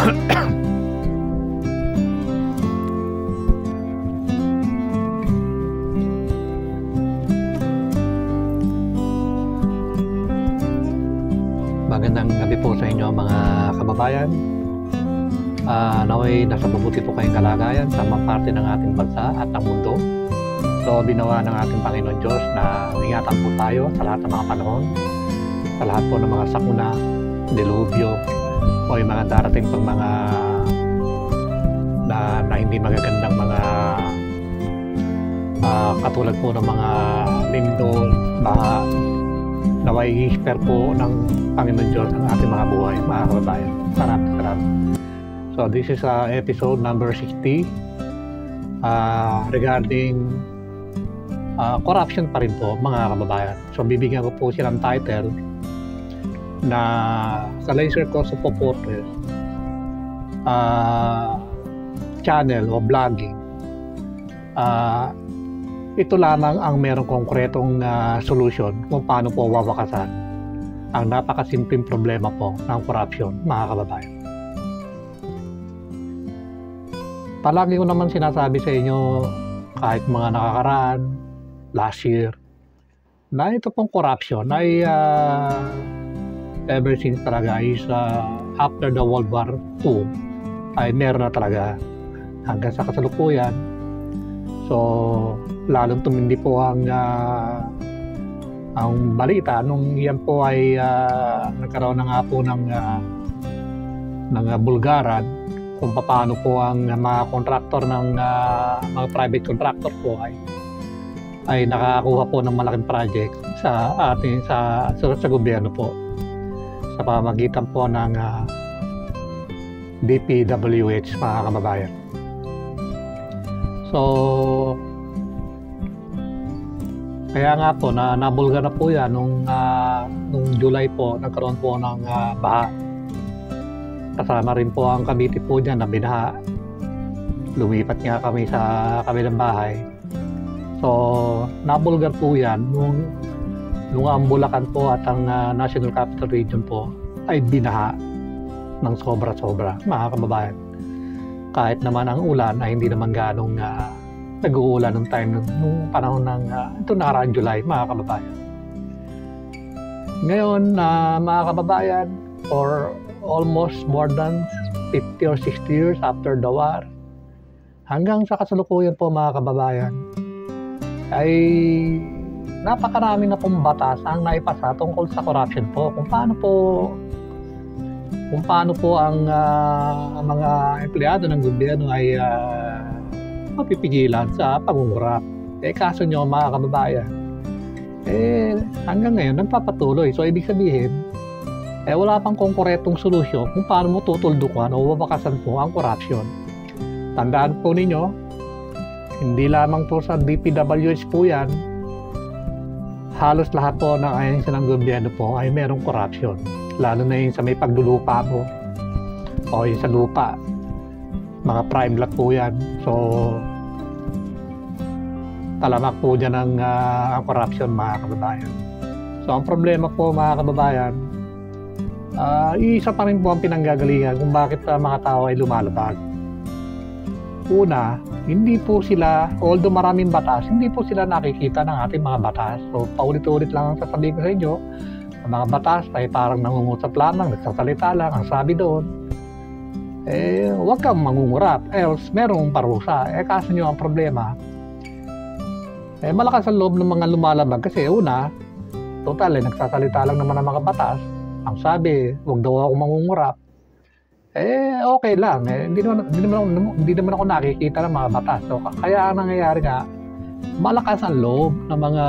Magandang gabi po sa inyo mga kababayan. Naway nasa mabuti po kayong kalagayan sa mga parte ng ating bansa at ng mundo. So binawa ng ating Panginoon Diyos na ingatan po tayo sa lahat ng mga panahon, sa lahat po ng mga sakuna, dilubyo, o yung mga darating pang mga na hindi magagandang mga katulad po ng mga lindol, baha. Naway i-spare po ng Panginoon Diyos ang ating mga buhay, mga kababayan. Salamat. So this is episode number 60 regarding corruption pa rin po, mga kababayan. So bibigyan ko po siya ng title na sa Laser Course of Purpose channel o vlogging. Ito lamang ang merong konkretong solution kung paano po wawakasan ang napakasimpleng problema po ng corruption, mga kababayan. Palagi ko naman sinasabi sa inyo kahit mga nakakaraan, last year, na ito pong corruption ay ever since talaga is after the World War II ay meron na talaga hanggang sa kasalukuyan. So lalong tumindi po ang balita nung yan po ay nagkaroon na nga po ng bulgaran kung paano po ang mga contractor ng mga private contractor po ay nakakuha po ng malaking project sa ating sa gobyerno po sa pamamagitan po ng DPWH, mga kababayan. So kaya nga po nabulgar na po yan nung July po, nagkaroon po ng baha. Kasama rin po ang Cavite po dyan na binaha. Lumipat nga kami sa kabilang bahay. So nabulgar po yan nung ang Bulacan po at ang National Capital Region po ay binaha ng sobra-sobra, mga kababayan. Kahit naman ang ulan ay hindi naman ganong nag-uulan nung time nung panahon ng ito nakaraang July, mga kababayan. Ngayon, mga kababayan, for almost more than 50 or 60 years after the war, hanggang sa kasalukuyan po, mga kababayan, ay napakarami na pong batas ang naipasa tungkol sa corruption po. Kung paano po ang mga empleyado ng gobyerno ay mapipigilan sa pangungurap. Kaso nyo, mga kababayan, hanggang ngayon nagpapatuloy. So ibig sabihin, wala pang konkretong solusyon kung paano mo tutuldukan o wawakasan po ang corruption. Tandaan po ninyo, hindi lamang po sa DPWH po yan, halos lahat po ng ahensya ng gobyerno po ay merong corruption. Lalo na yung sa may paglulupa po o yung sa lupa, mga prime lot po yan. So talamak po dyan ang corruption, mga kababayan. So ang problema po, mga kababayan, isa pa rin po ang pinanggagalingan kung bakit mga tao ay lumalabag. Una, hindi po sila, although maraming batas, hindi po sila nakikita ng ating mga batas. So paulit-ulit lang ang sasabihin ko sa inyo, ang mga batas ay parang nangungusap lamang, nagsasalita lang. Ang sabi doon, huwag kang mangungurap, else merong parusa. Kaso nyo ang problema, malakas ang loob ng mga lumalabag kasi una, total nagsasalita lang naman ang mga batas. Ang sabi, huwag daw ako mangungurap. Okay lang. Hindi naman ako nakikita ng mga batas. So, kaya ang nangyayari nga, malakas ang loob ng mga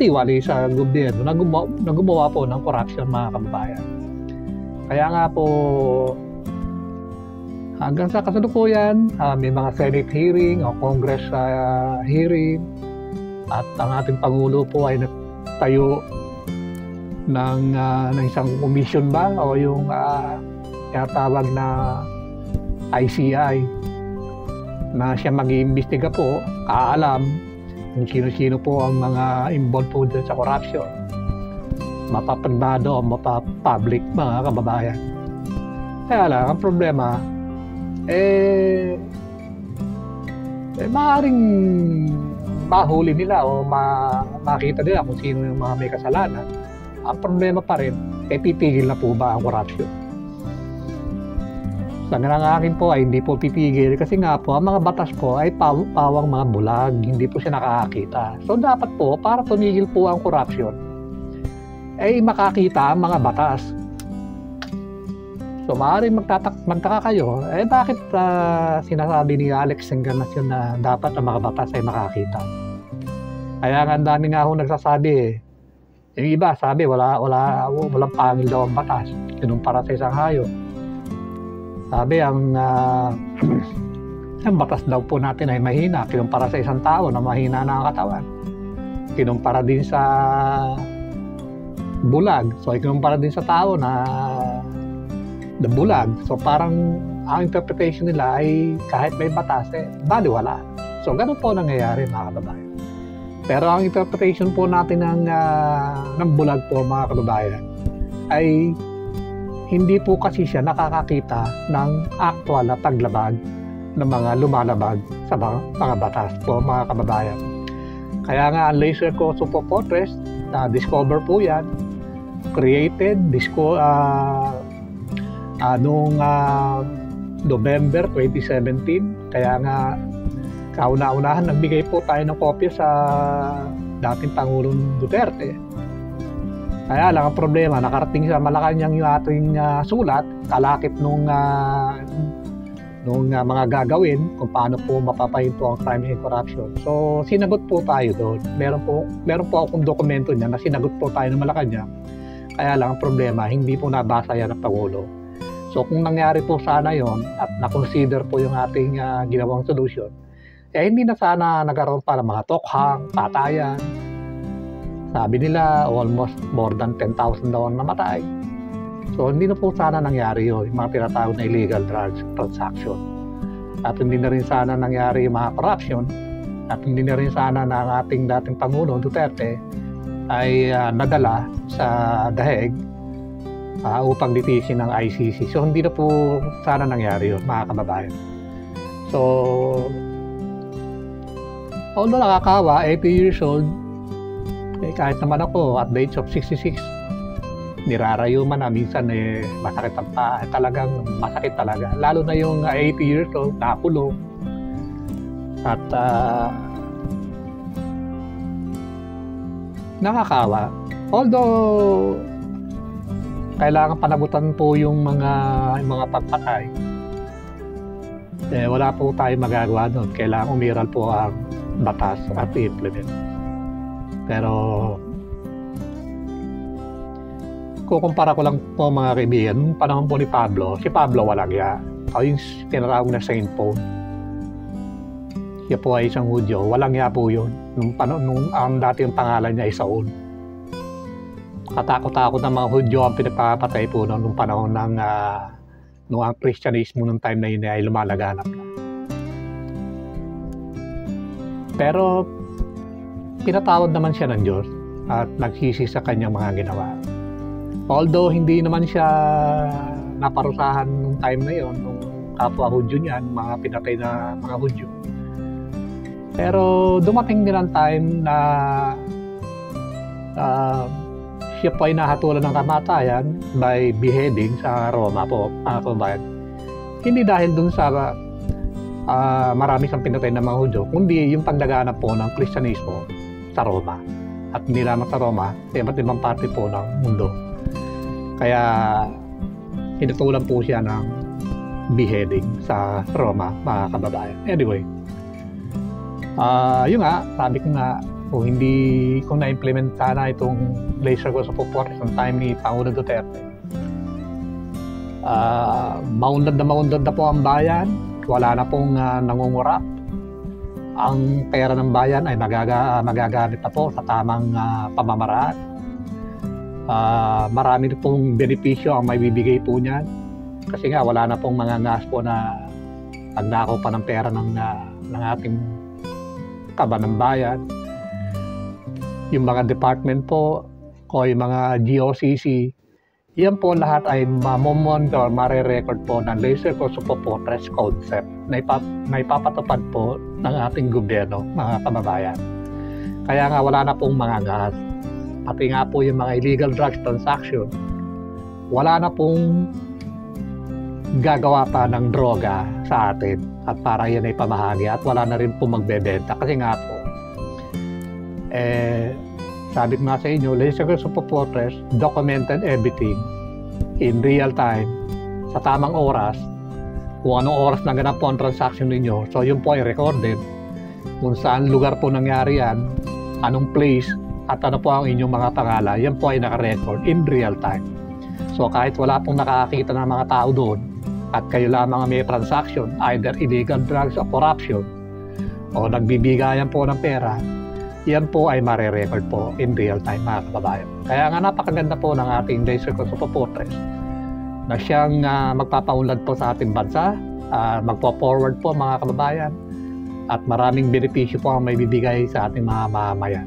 tiwali sa gobyerno na gumawa po ng corruption, mga kababayan. Kaya nga po, hanggang sa kasalukuyan, may mga Senate hearing o Congress hearing, at ang ating Pangulo po ay nagtayo ng isang commission ba o yung tinatawag na ICI na siya mag-iimbestiga po, kaalam kung sino-sino po ang mga involved po dyan sa corruption. Mapapribado o mapapublic, mga kababayan. Kaya lang, ang problema, maaaring mahuli nila o makita nila kung sino yung mga may kasalanan. Ang problema pa rin, titigil na po ba ang corruption? Sa akin po ay hindi po pipigil kasi nga po, ang mga batas po ay pawang mga bulag, hindi po siya nakakakita. So dapat po, para tumigil po ang corruption, ay makakita ang mga batas. So maaaring magtaka kayo, bakit sinasabi ni Alex Encarnacion na dapat ang mga batas ay makakita? Kaya nga ang dami nga akong nagsasabi yung iba sabi walang pangil daw ang batas, kinumpara sa isang hayop. Sabi ang batas daw po natin ay mahina, kinumpara sa isang tao na mahina na ang katawan. Kinumpara din sa bulag, so kinumpara din sa tao na bulag. So parang ang interpretation nila ay kahit may batas, baliwala. So ganun po nangyayari mga kababayan. Pero ang interpretation po natin ng bulag po mga kababayan ay hindi po kasi siya nakakakita ng actual na paglabag ng mga lumalabag sa mga batas po mga kababayan. Kaya nga ang laser Kosovo Fortress, discover po yan, created noong November 2017. Kaya nga kauna-unahan nagbigay po tayo ng kopya sa dating Pangulong Duterte. Kaya lang ang problema, nakarating sa Malacanang yung ating sulat, kalakip nung mga gagawin kung paano po mapapahinto ang crime and corruption. So sinagot po tayo doon. Meron po akong dokumento niya na sinagot po tayo ng Malacanang. Kaya lang ang problema, hindi po nabasa yan ng Pangulo. So kung nangyari po sana yon at na-consider po yung ating ginawang solution, hindi na sana nagkaroon pa ng mga tokhang, patayan. Sabi nila, almost more than 10,000 daw ang namatay. So, hindi na po sana nangyari yun, yung mga tinatawag na illegal drugs transaction. At hindi na rin sana nangyari yung mga corruption. At hindi na rin sana na ang ating dating Pangulo, Duterte, ay nadala sa daheg upang litisin ng ICC. So, hindi na po sana nangyari yun, mga kababayan. So, although nakakawa, 80 years old, kahit naman ako at the age of 66, nirarayo man na minsan masakit ang paa, talagang masakit talaga. Lalo na yung 80 years old, nakulong. At nakakawa. Although kailangan panagutan po yung mga pagpatay, wala po tayong magagawa doon. Kailangan umiral po ang batas at i-implement. Pero kukumpara ko lang po mga kaibigan, nung panahon po ni Pablo, si Pablo Walagya, yung tinatawag na Saint Paul. Siya po ay isang Hudyo, walang ya po yun. Nung ang dati yung pangalan niya ay Saul. Katakot-takot ng mga Hudyo ang pinapapatay po nung panahon nung ang Kristyanismo nung time na yun ay lumalaganap na. Pero pinatawad naman siya ng Diyos at nagsisi sa kanyang mga ginawa. Although hindi naman siya naparusahan nung time na yon, nung kapwa Hudyo niyan, mga pinatay na mga Hudyo. Pero dumating din ang time na siya po ay nahatulan ng kamatayan by beheading sa Roma po, mga kababayan. Hindi dahil dun sa marami siyang pinatay na mga Hudyo, kundi yung paglaganap po ng Kristyanismo sa Roma. At hindi lamang sa Roma, sa iba't ibang parte po ng mundo. Kaya hinutulan po siya ng beheading sa Roma, mga kababayan. Anyway, yun nga, sabi ko nga, kung na-implement sana itong laser Kosovo Fortress ng time ni Pangulo Duterte, maunlad na po ang bayan, wala na pong nangungurap. Ang pera ng bayan ay magagamit na po sa tamang pamamaraan. Marami pong benepisyo ang may bibigay po niyan. Kasi nga wala na pong mga ngas po na nagnakaw pa ng pera ng ating kaban ng bayan. Yung mga department po o yung mga GOCC, Yan po lahat ay mamomonitor, mare-record po ng Laser Course of Fortress concept na ipapatupad po ng ating gobyerno, mga kababayan. Kaya nga wala na pong mga gas. Pati nga po yung mga illegal drugs transaction, wala na pong gagawa pa ng droga sa atin at para yan ay pamahagi at wala na rin po magbebenta kasi nga po sabi ko nga sa inyo, Laser Course of Fortress documented everything in real time sa tamang oras kung anong oras na ganap po ang transaction ninyo. So yun po ay recorded kung saan lugar po nangyari yan, anong place at ano po ang inyong mga pangalan, yan po ay naka-record in real time. So kahit wala pong nakakita ng mga tao doon at kayo lamang may transaction, either illegal drugs o corruption o nagbibigayan po ng pera, yan po ay mare-record po in real time, mga kababayan. Kaya nga napakaganda po ng ating Laser Course of Fortress na siyang magpapaunlad po sa ating bansa, magpo-forward po mga kababayan at maraming benepisyo po ang may bibigay sa ating mga mamamayan.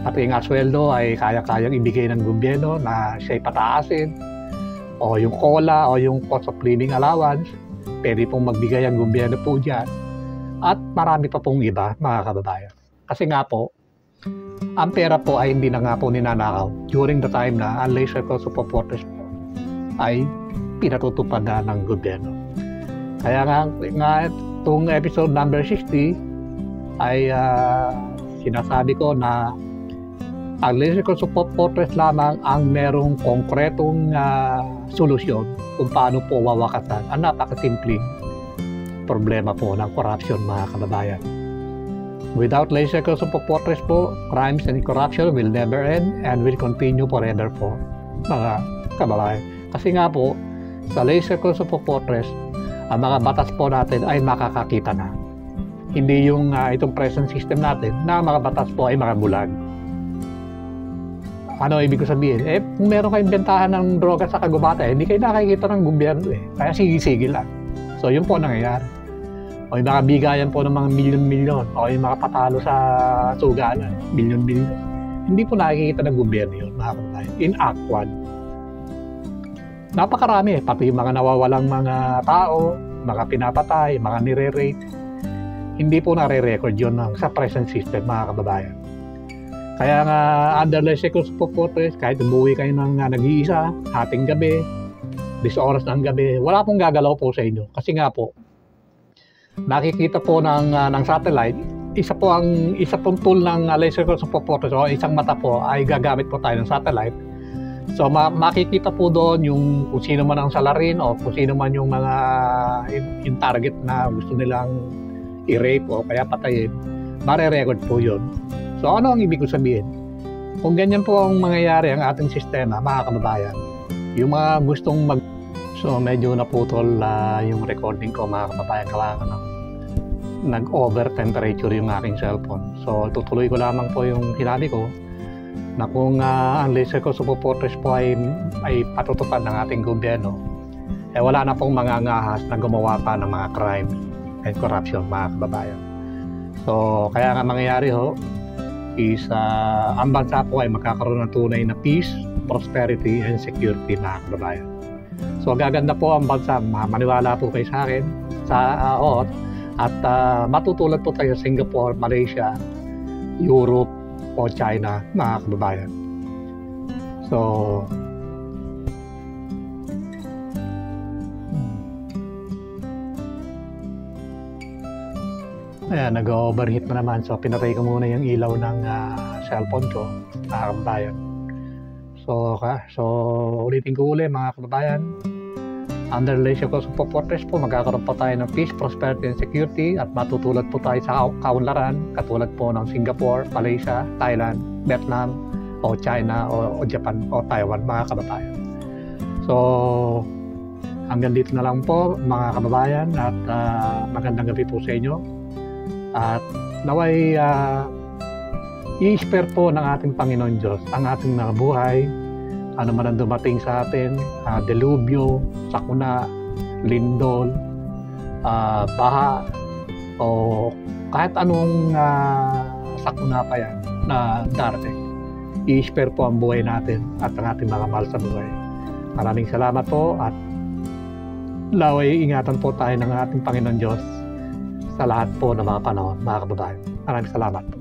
Pati nga sweldo ay kaya-kayang ibigay ng gobyerno na siya'y pataasin o yung COLA o yung cost of living allowance, pwede pong magbigay ang gobyerno po dyan at marami pa pong iba, mga kababayan. Kasi nga po, ang pera po ay hindi na nga po ninanakaw during the time na ang Laser Course of Fortress po ay pinatutupad na ng gobyerno. Kaya nga itong episode number 60 ay sinasabi ko na ang Laser Course of Fortress lamang ang merong konkretong solusyon kung paano po wawakasan ang napakasimpleng problema po ng corruption, mga kababayan. Without Laser Course of Fortress po, crimes and corruption will never end and will continue forever po, mga kababayan. Kasi nga po, sa Laser Course of Fortress, ang mga batas po natin ay makakakita na. Hindi yung itong present system natin na mga batas po ay mga bulag. Ano ibig ko sabihin? Kung meron kayong bentahan ng droga sa kagubata, hindi kayo nakikita ng gobyerno Kaya sige-sige lang. So yun po nangyayari. O yung mga bigayan po ng mga milyon-milyon o yung mga patalo sa sugalan, milyon-milyon. Hindi po nakikita ng gobyerno yun, mga kababayan. In Act 1. Napakarami pati yung mga nawawalang mga tao, mga pinapatay, mga nire-rape. Hindi po nare-record yun sa present system, mga kababayan. Kaya nga, under Laser Course of Fortress, kahit umuwi kayo ng nag-iisa, hating gabi, 10 oras ng gabi, wala pong gagalaw po sa inyo. Kasi nga po, nakikita po ng satellite, isa pong tool ng Laser Course of Fortress o isang mata po ay gagamit po tayo ng satellite. So makikita po doon yung kung sino man ang salarin o kung sino man yung mga yung target na gusto nilang i-rape o kaya patayin, mare-record po yun. So ano ang ibig ko sabihin? Kung ganyan po ang mangyayari ang ating sistema, mga kababayan, yung mga gustong So medyo naputol yung recording ko, mga kababayan, kawa nag-over temperature yung aking cellphone. So tutuloy ko lamang po yung sinabi ko na kung ang Laser Course of Fortress po ay patutupad ng ating gobyerno, wala na pong mga ngahas na gumawa pa ng mga crime and corruption, mga kababayan. So kaya nga mangyayari is ang bansa po ay magkakaroon ng tunay na peace, prosperity, and security, mga kababayan. So gaganda po ang bansa, maniwala po kayo sa akin at matutulad po tayo sa Singapore, Malaysia, Europe o China, mga kababayan. So ayan, nag-overheat na naman. So pinatay ko muna yung ilaw ng cellphone ko, mga kababayan. So ulitin ko mga kababayan. Under Laser Course of Fortress po, magkakaroon po tayo ng peace, prosperity, and security at matutulad po tayo sa kaunlaran katulad po ng Singapore, Malaysia, Thailand, Vietnam, o China, o Japan, o Taiwan, mga kababayan. So hanggang dito na lang po, mga kababayan, at magandang gabi po sa inyo. At naway i-spare po ng ating Panginoon Diyos ang ating mga buhay, ano man ang dumating sa atin, delubyo, sakuna, lindol, baha, o kahit anong sakuna pa yan na darating. I-spare po ang buhay natin at ang ating mga mahal sa buhay. Maraming salamat po at laway ingatan po tayo ng ating Panginoon Diyos sa lahat po ng mga panahon, mga kababayan. Maraming salamat po.